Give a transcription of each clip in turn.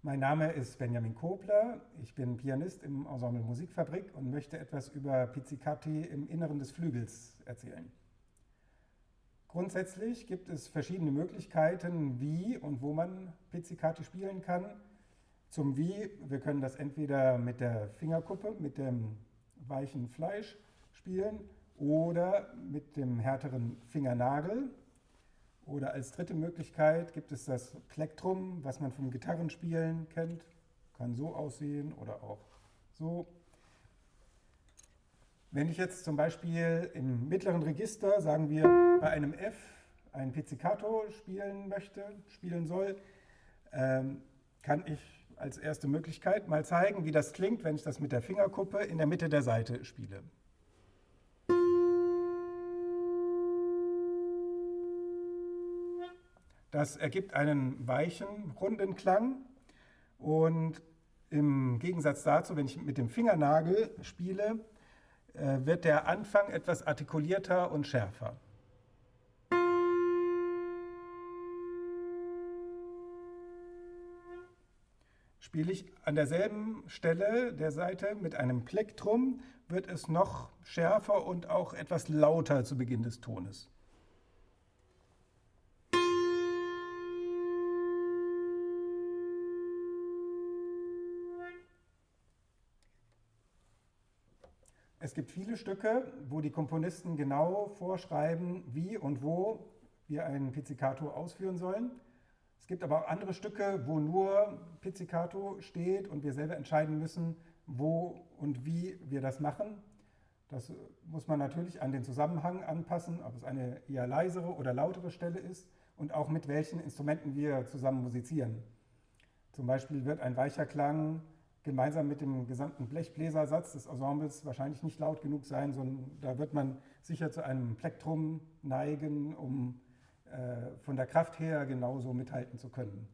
Mein Name ist Benjamin Kobler, ich bin Pianist im Ensemble Musikfabrik und möchte etwas über Pizzicati im Inneren des Flügels erzählen. Grundsätzlich gibt es verschiedene Möglichkeiten, wie und wo man Pizzicati spielen kann. Zum Wie, wir können das entweder mit der Fingerkuppe, mit dem weichen Fleisch spielen oder mit dem härteren Fingernagel. Oder als dritte Möglichkeit gibt es das Plektrum, was man vom Gitarrenspielen kennt. Kann so aussehen oder auch so. Wenn ich jetzt zum Beispiel im mittleren Register, sagen wir bei einem F, ein Pizzicato spielen soll, kann ich als erste Möglichkeit mal zeigen, wie das klingt, wenn ich das mit der Fingerkuppe in der Mitte der Saite spiele. Das ergibt einen weichen, runden Klang und im Gegensatz dazu, wenn ich mit dem Fingernagel spiele, wird der Anfang etwas artikulierter und schärfer. Spiele ich an derselben Stelle der Saite mit einem Plektrum, wird es noch schärfer und auch etwas lauter zu Beginn des Tones. Es gibt viele Stücke, wo die Komponisten genau vorschreiben, wie und wo wir ein Pizzicato ausführen sollen. Es gibt aber auch andere Stücke, wo nur Pizzicato steht und wir selber entscheiden müssen, wo und wie wir das machen. Das muss man natürlich an den Zusammenhang anpassen, ob es eine eher leisere oder lautere Stelle ist und auch mit welchen Instrumenten wir zusammen musizieren. Zum Beispiel wird ein weicher Klang gemeinsam mit dem gesamten Blechbläsersatz des Ensembles wahrscheinlich nicht laut genug sein, sondern da wird man sicher zu einem Plektrum neigen, um von der Kraft her genauso mithalten zu können.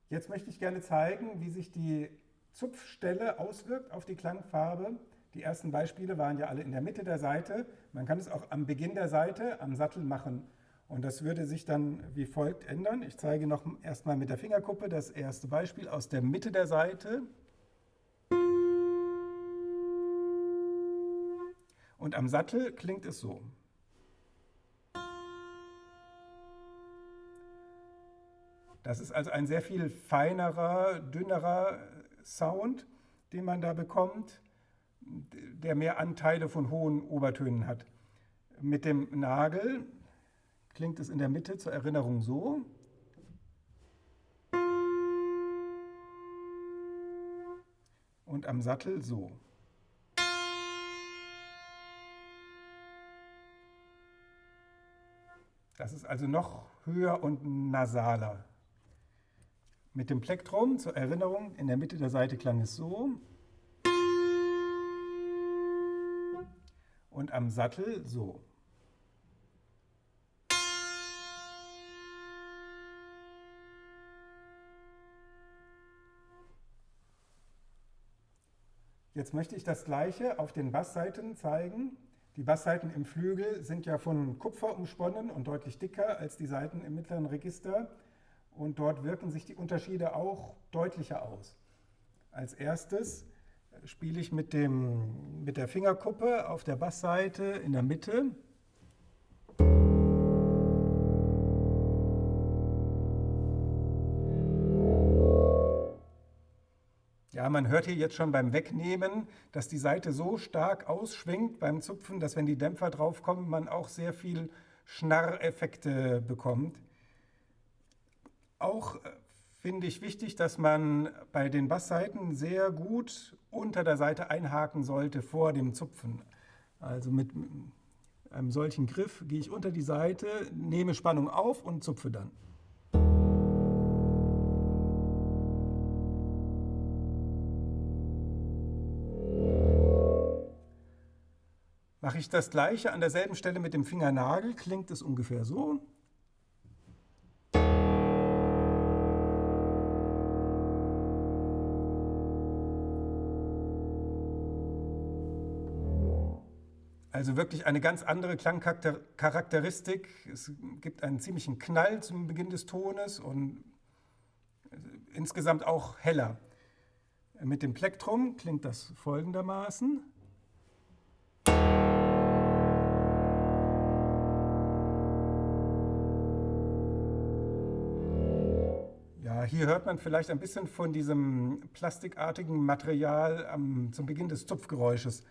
Jetzt möchte ich gerne zeigen, wie sich die Zupfstelle auswirkt auf die Klangfarbe. Die ersten Beispiele waren ja alle in der Mitte der Saite. Man kann es auch am Beginn der Saite, am Sattel machen. Und das würde sich dann wie folgt ändern. Ich zeige noch erstmal mit der Fingerkuppe das erste Beispiel aus der Mitte der Saite. Und am Sattel klingt es so. Das ist also ein sehr viel feinerer, dünnerer Sound, den man da bekommt, der mehr Anteile von hohen Obertönen hat. Mit dem Nagel klingt es in der Mitte zur Erinnerung so. Und am Sattel so. Das ist also noch höher und nasaler. Mit dem Plektrum zur Erinnerung, in der Mitte der Saite klang es so. Und am Sattel so. Jetzt möchte ich das Gleiche auf den Basssaiten zeigen. Die Basssaiten im Flügel sind ja von Kupfer umsponnen und deutlich dicker als die Saiten im mittleren Register. Und dort wirken sich die Unterschiede auch deutlicher aus. Als erstes spiele ich mit der Fingerkuppe auf der Basssaite in der Mitte. Ja, man hört hier jetzt schon beim Wegnehmen, dass die Saite so stark ausschwingt beim Zupfen, dass wenn die Dämpfer draufkommen, man auch sehr viel Schnarreffekte bekommt. Auch finde ich wichtig, dass man bei den Basssaiten sehr gut unter der Saite einhaken sollte vor dem Zupfen. Also mit einem solchen Griff gehe ich unter die Saite, nehme Spannung auf und zupfe dann. Mache ich das Gleiche an derselben Stelle mit dem Fingernagel, klingt es ungefähr so. Also wirklich eine ganz andere Klangcharakteristik. Es gibt einen ziemlichen Knall zum Beginn des Tones und insgesamt auch heller. Mit dem Plektrum klingt das folgendermaßen. Ja, hier hört man vielleicht ein bisschen von diesem plastikartigen Material zum Beginn des Zupfgeräusches.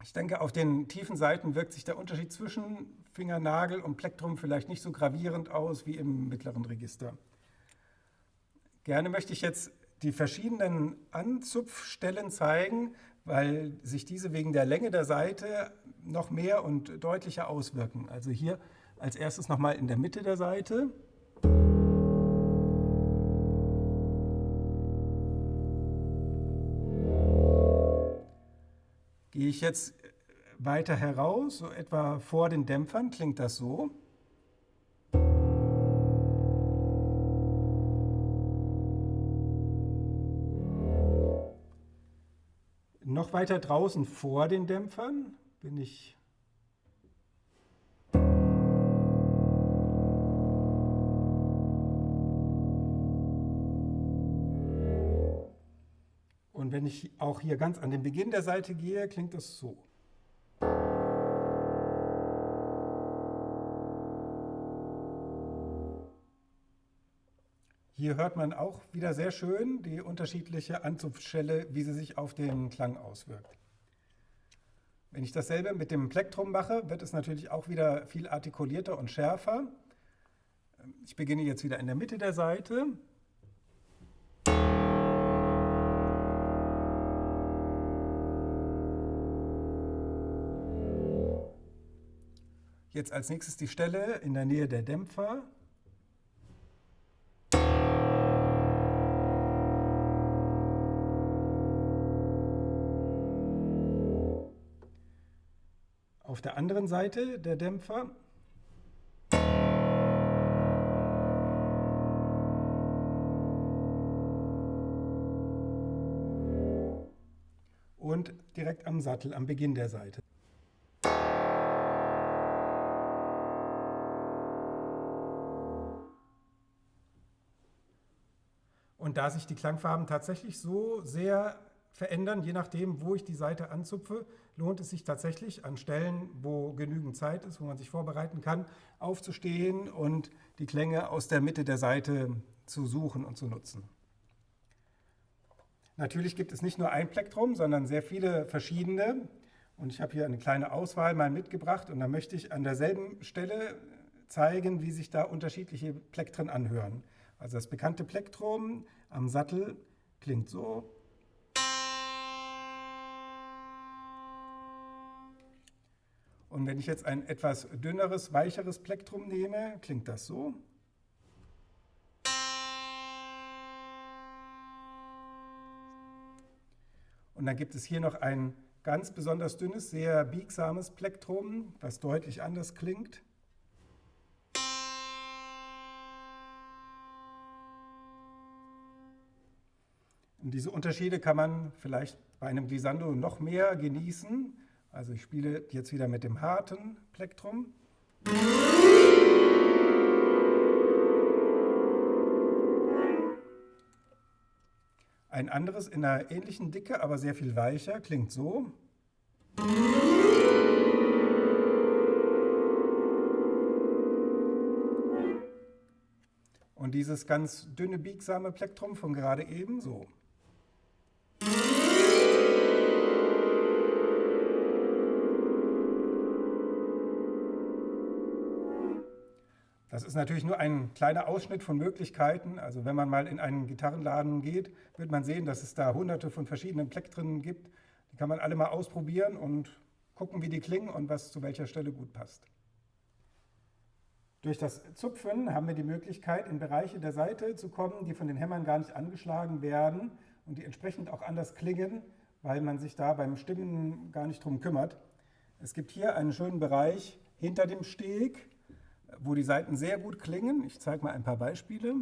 Ich denke, auf den tiefen Saiten wirkt sich der Unterschied zwischen Fingernagel und Plektrum vielleicht nicht so gravierend aus wie im mittleren Register. Gerne möchte ich jetzt die verschiedenen Anzupfstellen zeigen, weil sich diese wegen der Länge der Saite noch mehr und deutlicher auswirken. Also hier als erstes nochmal in der Mitte der Saite. Gehe ich jetzt weiter heraus, so etwa vor den Dämpfern, klingt das so. Noch weiter draußen vor den Dämpfern bin ich. Und wenn ich auch hier ganz an den Beginn der Saite gehe, klingt das so. Hier hört man auch wieder sehr schön die unterschiedliche Anzupfstelle, wie sie sich auf den Klang auswirkt. Wenn ich dasselbe mit dem Plektrum mache, wird es natürlich auch wieder viel artikulierter und schärfer. Ich beginne jetzt wieder in der Mitte der Saite. Jetzt als nächstes die Stelle in der Nähe der Dämpfer. Auf der anderen Seite der Dämpfer. Und direkt am Sattel, am Beginn der Saite. Und da sich die Klangfarben tatsächlich so sehr verändern, je nachdem, wo ich die Saite anzupfe, lohnt es sich tatsächlich an Stellen, wo genügend Zeit ist, wo man sich vorbereiten kann, aufzustehen und die Klänge aus der Mitte der Saite zu suchen und zu nutzen. Natürlich gibt es nicht nur ein Plektrum, sondern sehr viele verschiedene. Und ich habe hier eine kleine Auswahl mal mitgebracht und da möchte ich an derselben Stelle zeigen, wie sich da unterschiedliche Plektren anhören. Also das bekannte Plektrum am Sattel klingt so. Und wenn ich jetzt ein etwas dünneres, weicheres Plektrum nehme, klingt das so. Und dann gibt es hier noch ein ganz besonders dünnes, sehr biegsames Plektrum, was deutlich anders klingt. Und diese Unterschiede kann man vielleicht bei einem Glissando noch mehr genießen. Also ich spiele jetzt wieder mit dem harten Plektrum. Ein anderes in einer ähnlichen Dicke, aber sehr viel weicher, klingt so. Und dieses ganz dünne, biegsame Plektrum von gerade eben so. Das ist natürlich nur ein kleiner Ausschnitt von Möglichkeiten. Also wenn man mal in einen Gitarrenladen geht, wird man sehen, dass es da hunderte von verschiedenen Plektren gibt. Die kann man alle mal ausprobieren und gucken, wie die klingen und was zu welcher Stelle gut passt. Durch das Zupfen haben wir die Möglichkeit, in Bereiche der Saite zu kommen, die von den Hämmern gar nicht angeschlagen werden und die entsprechend auch anders klingen, weil man sich da beim Stimmen gar nicht drum kümmert. Es gibt hier einen schönen Bereich hinter dem Steg, wo die Saiten sehr gut klingen. Ich zeige mal ein paar Beispiele.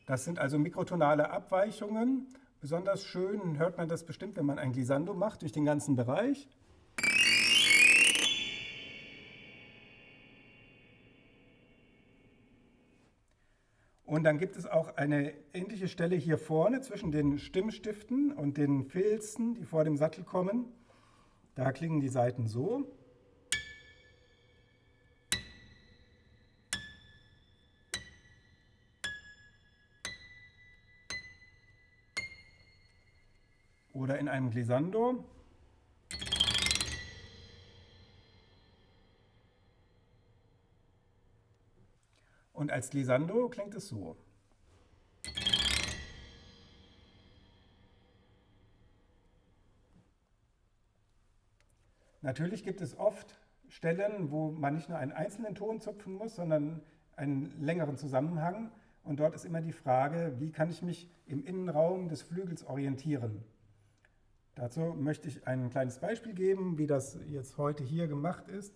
Das sind also mikrotonale Abweichungen. Besonders schön hört man das bestimmt, wenn man ein Glissando macht, durch den ganzen Bereich. Und dann gibt es auch eine ähnliche Stelle hier vorne zwischen den Stimmstiften und den Filzen, die vor dem Sattel kommen. Da klingen die Saiten so. Oder in einem Glissando. Und als Glissando klingt es so. Natürlich gibt es oft Stellen, wo man nicht nur einen einzelnen Ton zupfen muss, sondern einen längeren Zusammenhang. Und dort ist immer die Frage, wie kann ich mich im Innenraum des Flügels orientieren? Dazu möchte ich ein kleines Beispiel geben, wie das jetzt heute hier gemacht ist.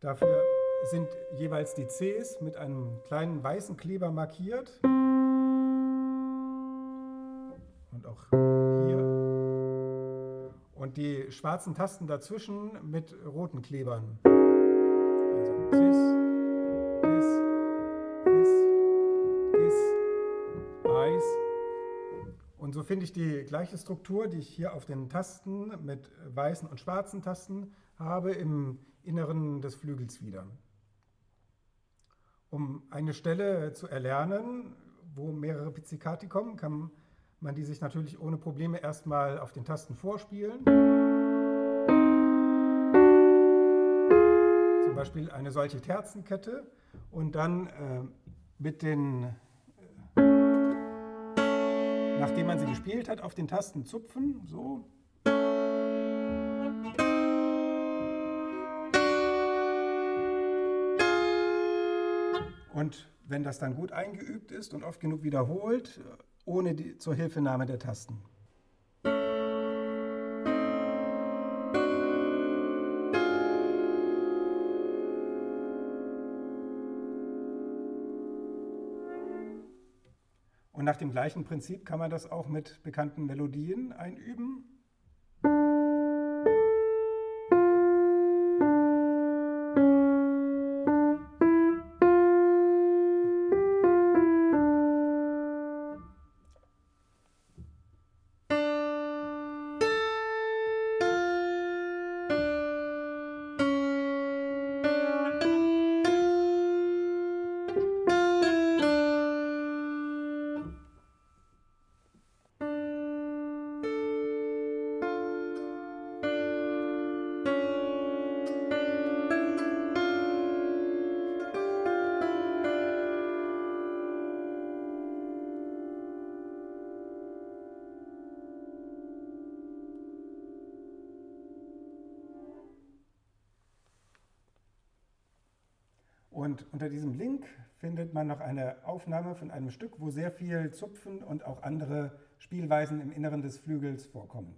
Dafür sind jeweils die Cs mit einem kleinen weißen Kleber markiert. Und auch hier. Und die schwarzen Tasten dazwischen mit roten Klebern. Also Cis, Cis, Cis, Cis, Eis. Und so finde ich die gleiche Struktur, die ich hier auf den Tasten mit weißen und schwarzen Tasten habe, im Inneren des Flügels wieder. Um eine Stelle zu erlernen, wo mehrere Pizzicati kommen, kann man die sich natürlich ohne Probleme erstmal auf den Tasten vorspielen. Zum Beispiel eine solche Terzenkette und dann mit den, nachdem man sie gespielt hat, auf den Tasten zupfen, so. Und wenn das dann gut eingeübt ist und oft genug wiederholt, ohne die Zuhilfenahme der Tasten. Und nach dem gleichen Prinzip kann man das auch mit bekannten Melodien einüben. Und unter diesem Link findet man noch eine Aufnahme von einem Stück, wo sehr viel Zupfen und auch andere Spielweisen im Inneren des Flügels vorkommen.